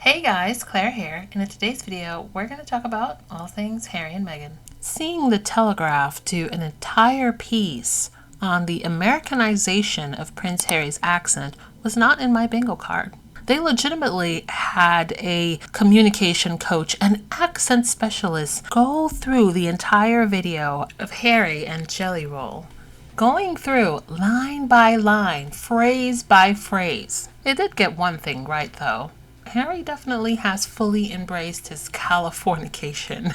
Hey guys, Claire here, and in today's video we're going to talk about all things Harry and Meghan. Seeing the Telegraph do an entire piece on the Americanization of Prince Harry's accent was not in my bingo card. They legitimately had a communication coach and accent specialist go through the entire video of Harry and Jelly Roll, going through line by line, phrase by phrase. They did get one thing right though. Harry definitely has fully embraced his Californication.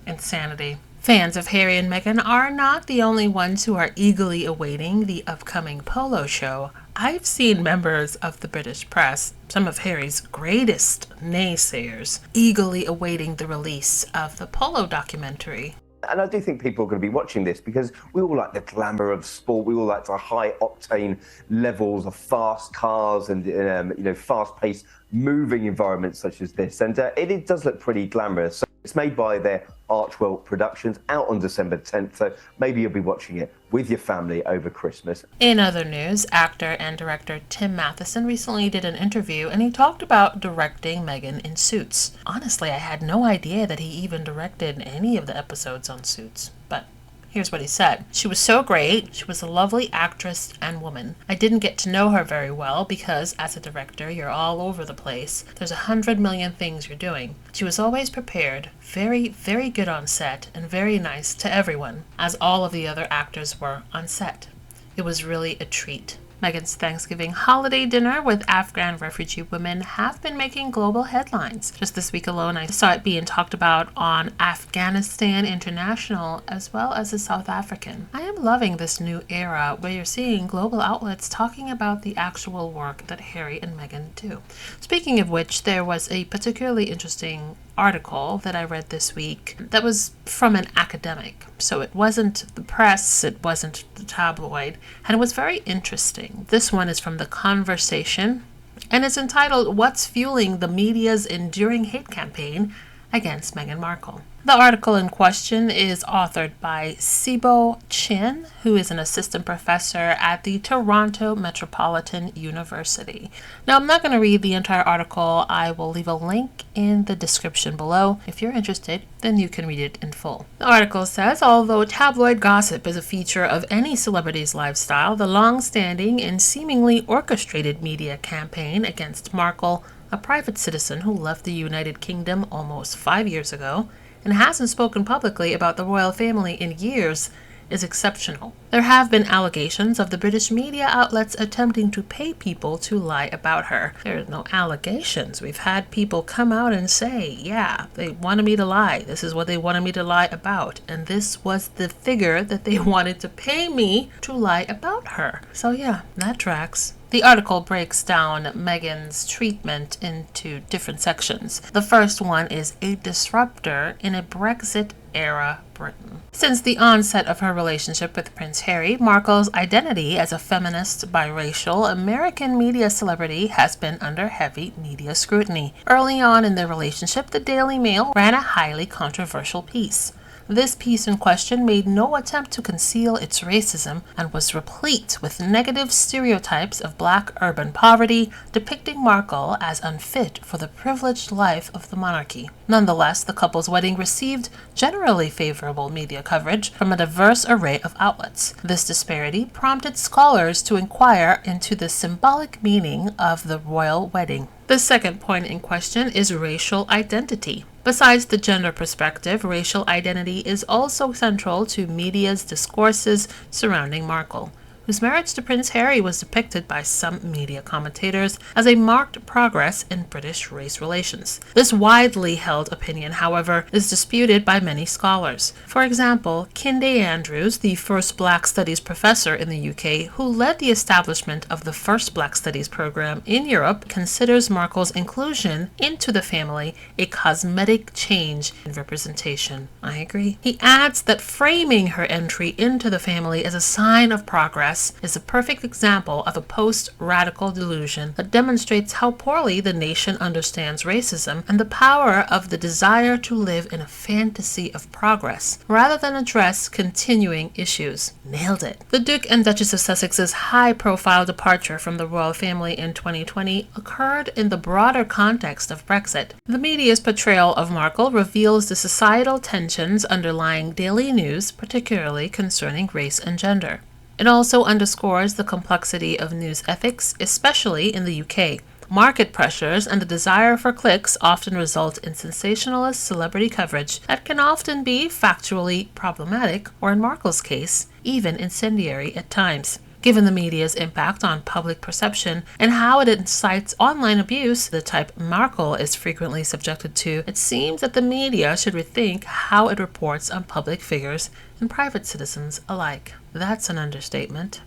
Insanity. Fans of Harry and Meghan are not the only ones who are eagerly awaiting the upcoming Polo show. I've seen members of the British press, some of Harry's greatest naysayers, eagerly awaiting the release of the Polo documentary. And I do think people are going to be watching this because we all like the glamour of sport. We all like the high octane levels of fast cars and fast-paced moving environments such as this. And it does look pretty glamorous. So it's made by their Archwell Productions, out on December 10th. So maybe you'll be watching it with your family over Christmas. In other news, actor and director Tim Matheson recently did an interview and he talked about directing Meghan in Suits. Honestly, I had no idea that he even directed any of the episodes on Suits, but here's what he said. She was so great. She was a lovely actress and woman. I didn't get to know her very well because as a director, you're all over the place. There's 100 million things you're doing. She was always prepared, very, very good on set, and very nice to everyone, as all of the other actors were on set. It was really a treat. Meghan's Thanksgiving holiday dinner with Afghan refugee women have been making global headlines. Just this week alone, I saw it being talked about on Afghanistan International as well as the South African. I am loving this new era where you're seeing global outlets talking about the actual work that Harry and Meghan do. Speaking of which, there was a particularly interesting article that I read this week that was from an academic. So it wasn't the press, it wasn't the tabloid, and it was very interesting. This one is from The Conversation, and it's entitled, What's Fueling the Media's Enduring Hate Campaign Against Meghan Markle? The article in question is authored by Sibo Chin, who is an assistant professor at the Toronto Metropolitan University. Now, I'm not going to read the entire article. I will leave a link in the description below. If you're interested, then you can read it in full. The article says, although tabloid gossip is a feature of any celebrity's lifestyle, the long-standing and seemingly orchestrated media campaign against Markle, a private citizen who left the United Kingdom almost 5 years ago, and hasn't spoken publicly about the royal family in years, is exceptional. There have been allegations of the British media outlets attempting to pay people to lie about her. There are no allegations. We've had people come out and say, yeah, they wanted me to lie. This is what they wanted me to lie about. And this was the figure that they wanted to pay me to lie about her. So yeah, that tracks. The article breaks down Meghan's treatment into different sections. The first one is a disruptor in a Brexit-era Britain. Since the onset of her relationship with Prince Harry, Markle's identity as a feminist, biracial, American media celebrity has been under heavy media scrutiny. Early on in their relationship, the Daily Mail ran a highly controversial piece. This piece in question made no attempt to conceal its racism and was replete with negative stereotypes of black urban poverty, depicting Markle as unfit for the privileged life of the monarchy. Nonetheless, the couple's wedding received generally favorable media coverage from a diverse array of outlets. This disparity prompted scholars to inquire into the symbolic meaning of the royal wedding. The second point in question is racial identity. Besides the gender perspective, racial identity is also central to media's discourses surrounding Markle, whose marriage to Prince Harry was depicted by some media commentators as a marked progress in British race relations. This widely held opinion, however, is disputed by many scholars. For example, Kinde Andrews, the first Black Studies professor in the UK, who led the establishment of the first Black Studies program in Europe, considers Markle's inclusion into the family a cosmetic change in representation. I agree. He adds that framing her entry into the family as a sign of progress press is a perfect example of a post-radical delusion that demonstrates how poorly the nation understands racism and the power of the desire to live in a fantasy of progress, rather than address continuing issues. Nailed it. The Duke and Duchess of Sussex's high-profile departure from the royal family in 2020 occurred in the broader context of Brexit. The media's portrayal of Markle reveals the societal tensions underlying daily news, particularly concerning race and gender. It also underscores the complexity of news ethics, especially in the UK. Market pressures and the desire for clicks often result in sensationalist celebrity coverage that can often be factually problematic, or in Markle's case, even incendiary at times. Given the media's impact on public perception and how it incites online abuse, the type Markle is frequently subjected to, it seems that the media should rethink how it reports on public figures and private citizens alike. That's an understatement.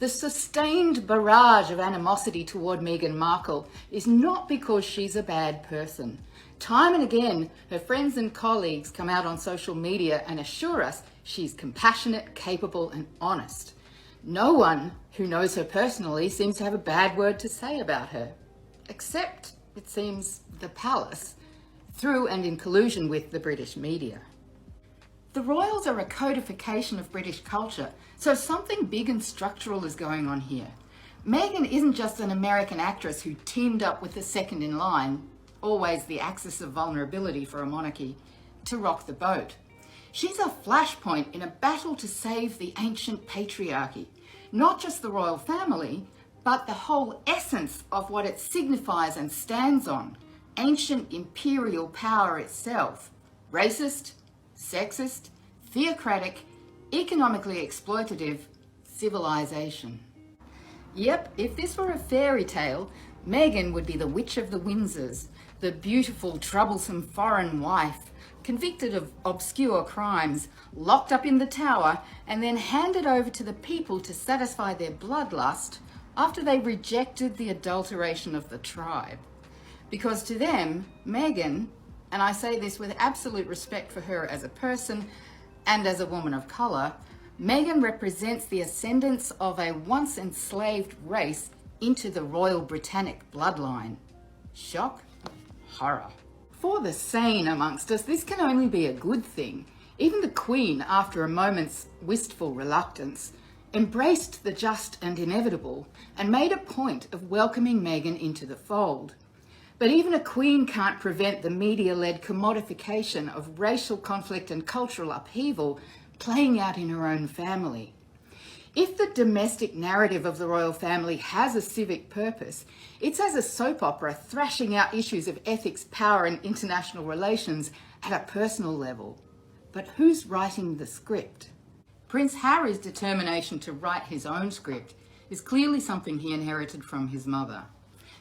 The sustained barrage of animosity toward Meghan Markle is not because she's a bad person. Time and again, her friends and colleagues come out on social media and assure us she's compassionate, capable, and honest. No one who knows her personally seems to have a bad word to say about her, except, it seems, the palace, through and in collusion with the British media. The royals are a codification of British culture, so something big and structural is going on here. Meghan isn't just an American actress who teamed up with the second in line, always the axis of vulnerability for a monarchy, to rock the boat. She's a flashpoint in a battle to save the ancient patriarchy, not just the royal family, but the whole essence of what it signifies and stands on, ancient imperial power itself. Racist, sexist, theocratic, economically exploitative civilization. Yep, if this were a fairy tale, Meghan would be the Witch of the Windsors, the beautiful, troublesome foreign wife, convicted of obscure crimes, locked up in the Tower, and then handed over to the people to satisfy their bloodlust after they rejected the adulteration of the tribe. Because to them, Meghan, and I say this with absolute respect for her as a person and as a woman of colour, Meghan represents the ascendance of a once enslaved race into the Royal Britannic bloodline. Shock, horror. For the sane amongst us, this can only be a good thing. Even the Queen, after a moment's wistful reluctance, embraced the just and inevitable and made a point of welcoming Meghan into the fold. But even a queen can't prevent the media-led commodification of racial conflict and cultural upheaval playing out in her own family. If the domestic narrative of the royal family has a civic purpose, it's as a soap opera thrashing out issues of ethics, power, and international relations at a personal level. But who's writing the script? Prince Harry's determination to write his own script is clearly something he inherited from his mother.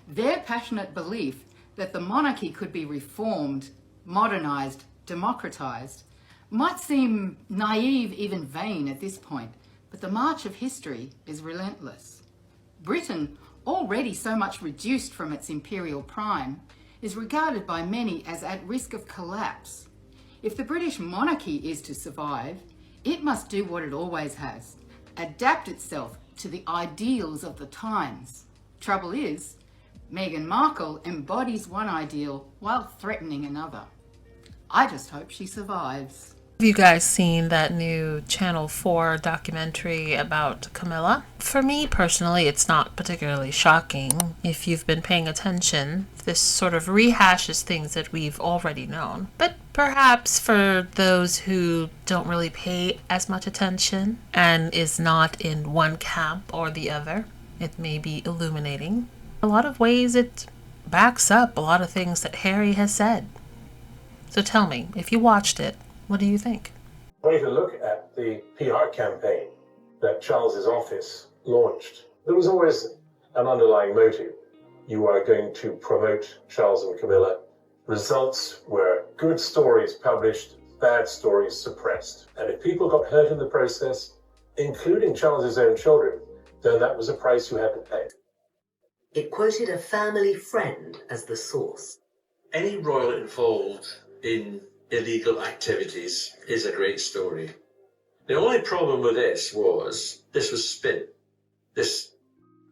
Their passionate belief that the monarchy could be reformed, modernised, democratised might seem naive, even vain at this point, but the march of history is relentless. Britain, already so much reduced from its imperial prime, is regarded by many as at risk of collapse. If the British monarchy is to survive, it must do what it always has, adapt itself to the ideals of the times. Trouble is, Meghan Markle embodies one ideal while threatening another. I just hope she survives. Have you guys seen that new Channel 4 documentary about Camilla? For me personally, it's not particularly shocking. If you've been paying attention, this sort of rehashes things that we've already known. But perhaps for those who don't really pay as much attention and is not in one camp or the other, it may be illuminating. A lot of ways it backs up a lot of things that Harry has said. So tell me, if you watched it, what do you think? When you look at the PR campaign that Charles's office launched, there was always an underlying motive. You are going to promote Charles and Camilla. Results were good stories published, bad stories suppressed. And if people got hurt in the process, including Charles's own children, then that was a price you had to pay. It quoted a family friend as the source. Any royal involved in illegal activities is a great story. The only problem with this was spin. this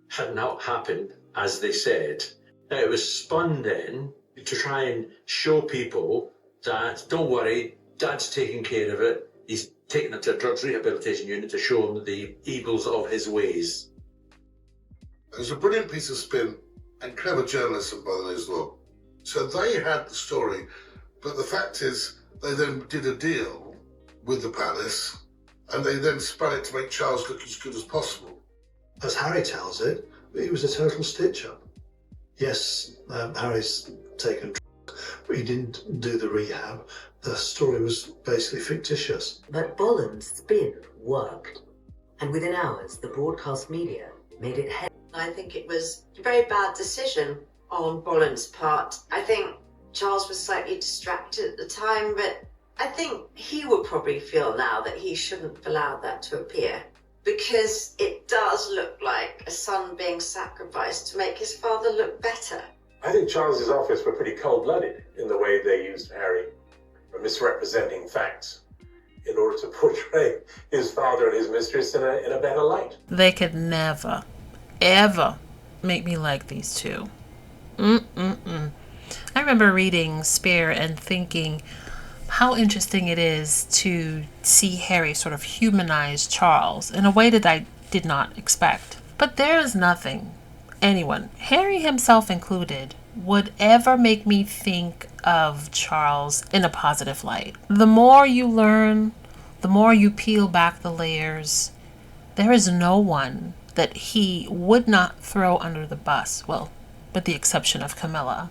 had not happened as they said. Now, it was spun then to try and show people that, don't worry, Dad's taking care of it. He's taken it to a drugs rehabilitation unit to show him the evils of his ways. It was a brilliant piece of spin and clever journalism by the news law. So they had the story, but the fact is they then did a deal with the palace and they then spun it to make Charles look as good as possible. As Harry tells it, it was a total stitch-up. Yes, Harry's taken drugs, but he didn't do the rehab. The story was basically fictitious. But Boland's spin worked. And within hours, the broadcast media made it head. I think it was a very bad decision on Boland's part. I think Charles was slightly distracted at the time, but I think he would probably feel now that he shouldn't have allowed that to appear, because it does look like a son being sacrificed to make his father look better. I think Charles's office were pretty cold-blooded in the way they used Harry for misrepresenting facts in order to portray his father and his mistress in a better light. They could never, ever make me like these two. I remember reading Spear and thinking how interesting it is to see Harry sort of humanize Charles in a way that I did not expect. But there is nothing anyone, Harry himself included, would ever make me think of Charles in a positive light. The more you learn, the more you peel back the layers, there is no one that he would not throw under the bus, well, with the exception of Camilla,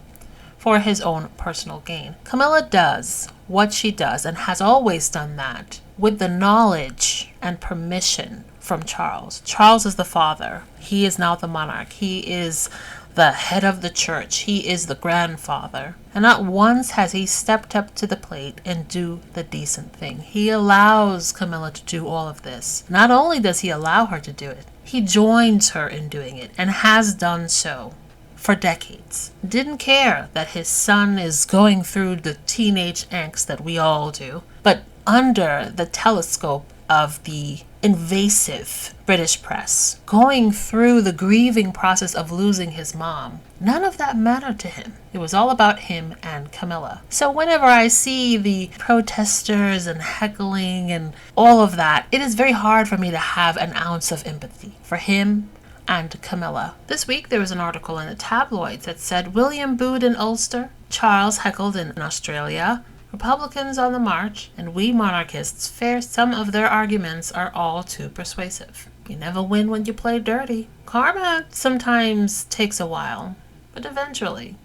for his own personal gain. Camilla does what she does and has always done that with the knowledge and permission from Charles. Charles is the father. He is now the monarch. He is the head of the church. He is the grandfather. And not once has he stepped up to the plate and do the decent thing. He allows Camilla to do all of this. Not only does he allow her to do it, he joins her in doing it and has done so for decades. Didn't care that his son is going through the teenage angst that we all do, but under the telescope of the invasive British press, going through the grieving process of losing his mom, none of that mattered to him. It was all about him and Camilla. So whenever I see the protesters and heckling and all of that, it is very hard for me to have an ounce of empathy for him and Camilla. This week there was an article in the tabloids that said William booed in Ulster, Charles heckled in Australia, Republicans on the march, and we monarchists fear some of their arguments are all too persuasive. You never win when you play dirty. Karma sometimes takes a while, but eventually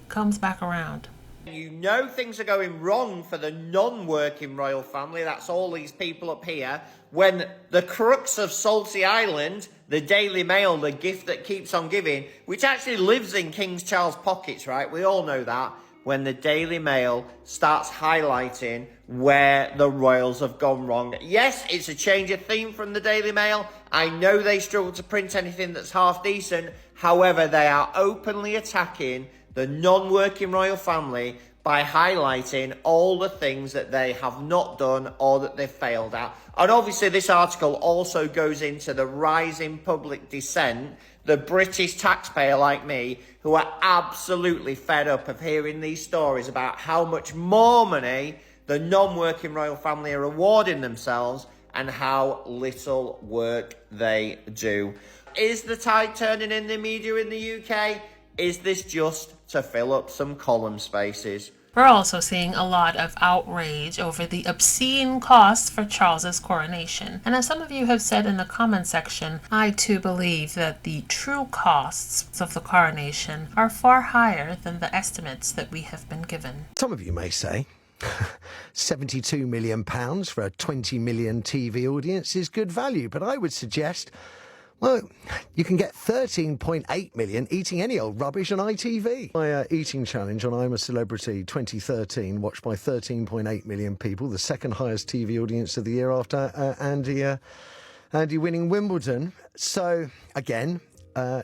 comes back around. You know things are going wrong for the non-working royal family, that's all these people up here, when the crux of Salty Island, the Daily Mail, the gift that keeps on giving, which actually lives in King Charles' pockets, right? We all know that. When the Daily Mail starts highlighting where the royals have gone wrong. Yes, it's a change of theme from the Daily Mail. I know they struggle to print anything that's half decent. However, they are openly attacking the non-working royal family by highlighting all the things that they have not done or that they've failed at. And obviously this article also goes into the rising public dissent, the British taxpayer like me, who are absolutely fed up of hearing these stories about how much more money the non-working royal family are awarding themselves and how little work they do. Is the tide turning in the media in the UK? Is this just to fill up some column spaces? We're also seeing a lot of outrage over the obscene costs for Charles's coronation. And as some of you have said in the comment section, I too believe that the true costs of the coronation are far higher than the estimates that we have been given. Some of you may say, £72 million for a 20 million TV audience is good value, but I would suggest, well, you can get 13.8 million eating any old rubbish on ITV. My eating challenge on I'm a Celebrity 2013, watched by 13.8 million people, the second highest TV audience of the year after Andy winning Wimbledon. So, again,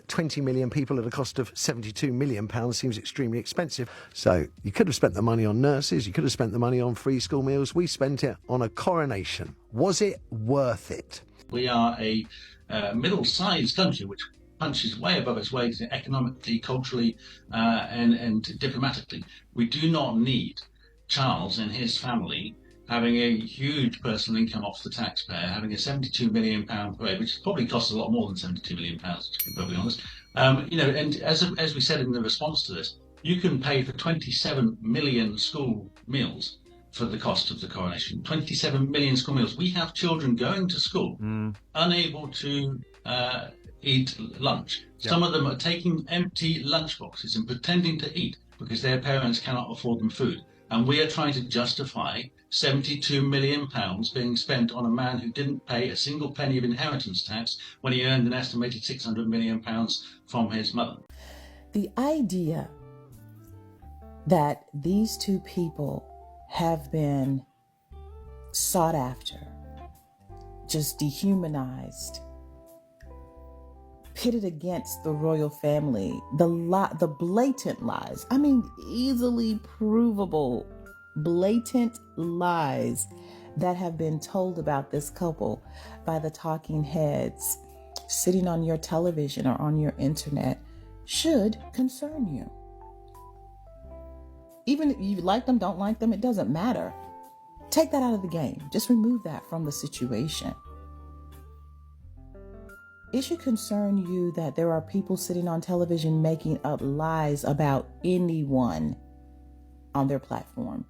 20 million people at a cost of £72 million seems extremely expensive. So you could have spent the money on nurses, you could have spent the money on free school meals. We spent it on a coronation. Was it worth it? We are a middle-sized country, which punches way above its weight economically, culturally, and diplomatically. We do not need Charles and his family having a huge personal income off the taxpayer, having a £72 million parade, which probably costs a lot more than £72 million, to be perfectly honest. And as we said in the response to this, you can pay for 27 million school meals for the cost of the coronation. 27 million school meals. We have children going to school, unable to eat lunch. Some of them are taking empty lunch boxes and pretending to eat because their parents cannot afford them food. And we are trying to justify £72 million being spent on a man who didn't pay a single penny of inheritance tax when he earned an estimated £600 million from his mother. The idea that these two people have been sought after, just dehumanized, pitted against the royal family, the blatant lies, I mean, easily provable, blatant lies that have been told about this couple by the talking heads sitting on your television or on your internet should concern you. Even if you like them, don't like them, it doesn't matter. Take that out of the game. Just remove that from the situation. It should concern you that there are people sitting on television making up lies about anyone on their platform.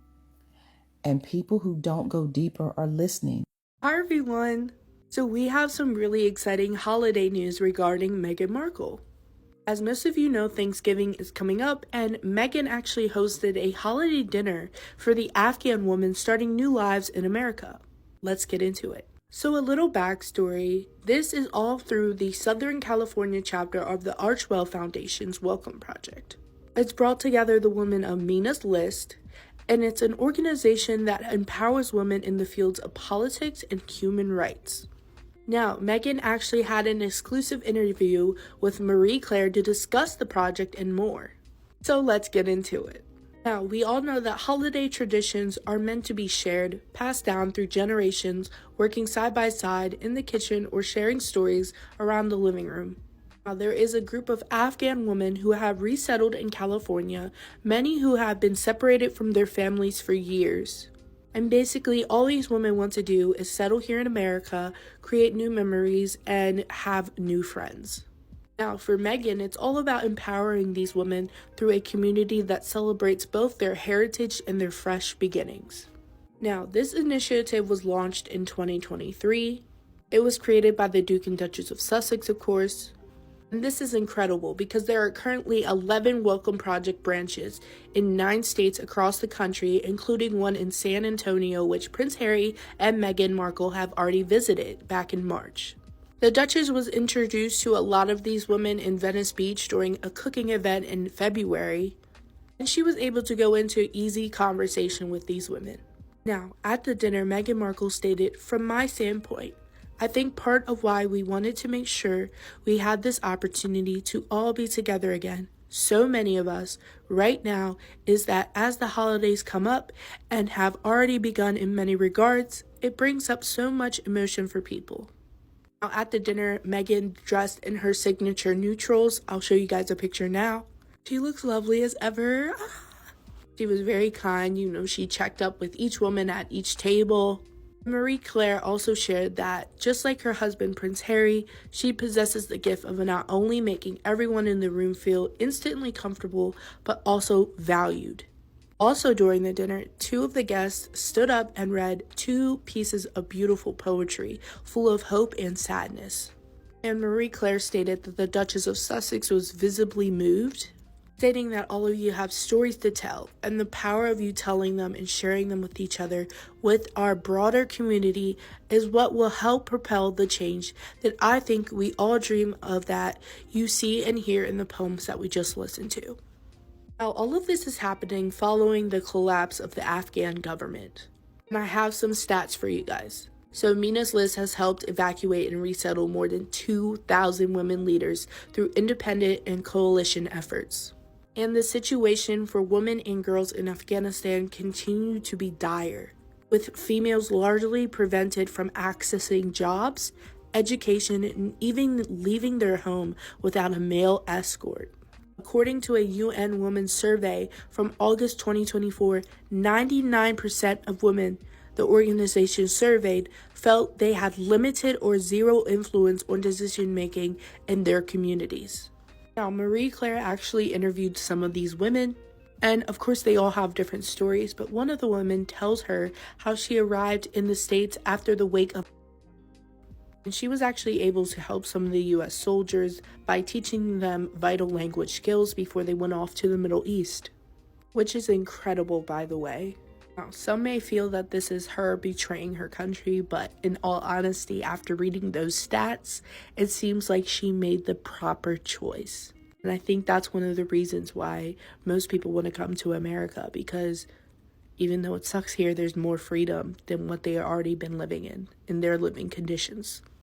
And people who don't go deeper are listening. Hi everyone! So we have some really exciting holiday news regarding Meghan Markle. As most of you know, Thanksgiving is coming up, and Meghan actually hosted a holiday dinner for the Afghan woman starting new lives in America. Let's get into it. So a little backstory. This is all through the Southern California chapter of the Archwell Foundation's Welcome Project. It's brought together the women of Mina's List, and it's an organization that empowers women in the fields of politics and human rights. Now, Meghan actually had an exclusive interview with Marie Claire to discuss the project and more. So let's get into it. Now, we all know that holiday traditions are meant to be shared, passed down through generations, working side by side in the kitchen or sharing stories around the living room. Now, there is a group of Afghan women who have resettled in California, many who have been separated from their families for years. And basically, all these women want to do is settle here in America, create new memories, and have new friends. Now, for Meghan, it's all about empowering these women through a community that celebrates both their heritage and their fresh beginnings. Now, this initiative was launched in 2023. It was created by the Duke and Duchess of Sussex, of course. And this is incredible because there are currently 11 Welcome Project branches in 9 states across the country, including one in San Antonio, which Prince Harry and Meghan Markle have already visited back in March. The Duchess was introduced to a lot of these women in Venice Beach during a cooking event in February, and she was able to go into easy conversation with these women. Now, at the dinner, Meghan Markle stated, "From my standpoint, I think part of why we wanted to make sure we had this opportunity to all be together again, so many of us, right now, is that as the holidays come up and have already begun in many regards, it brings up so much emotion for people." Now, at the dinner, Meghan dressed in her signature neutrals. I'll show you guys a picture now. She looks lovely as ever. She was very kind, she checked up with each woman at each table. Marie Claire also shared that, just like her husband Prince Harry, she possesses the gift of not only making everyone in the room feel instantly comfortable, but also valued. Also during the dinner, 2 of the guests stood up and read 2 pieces of beautiful poetry, full of hope and sadness. And Marie Claire stated that the Duchess of Sussex was visibly moved, stating that all of you have stories to tell, and the power of you telling them and sharing them with each other, with our broader community, is what will help propel the change that I think we all dream of, that you see and hear in the poems that we just listened to. Now, all of this is happening following the collapse of the Afghan government. And I have some stats for you guys. So Mina's List has helped evacuate and resettle more than 2,000 women leaders through independent and coalition efforts. And the situation for women and girls in Afghanistan continue to be dire, with females largely prevented from accessing jobs, education, and even leaving their home without a male escort. According to a UN Women's Survey from August 2024, 99% of women the organization surveyed felt they had limited or zero influence on decision-making in their communities. Now, Marie Claire actually interviewed some of these women, and of course they all have different stories, but one of the women tells her how she arrived in the States after the wake of, and she was actually able to help some of the US soldiers by teaching them vital language skills before they went off to the Middle East, which is incredible, by the way. Now, some may feel that this is her betraying her country, but in all honesty, after reading those stats, it seems like she made the proper choice. And I think that's one of the reasons why most people want to come to America, because even though it sucks here, there's more freedom than what they have already been living in their living conditions.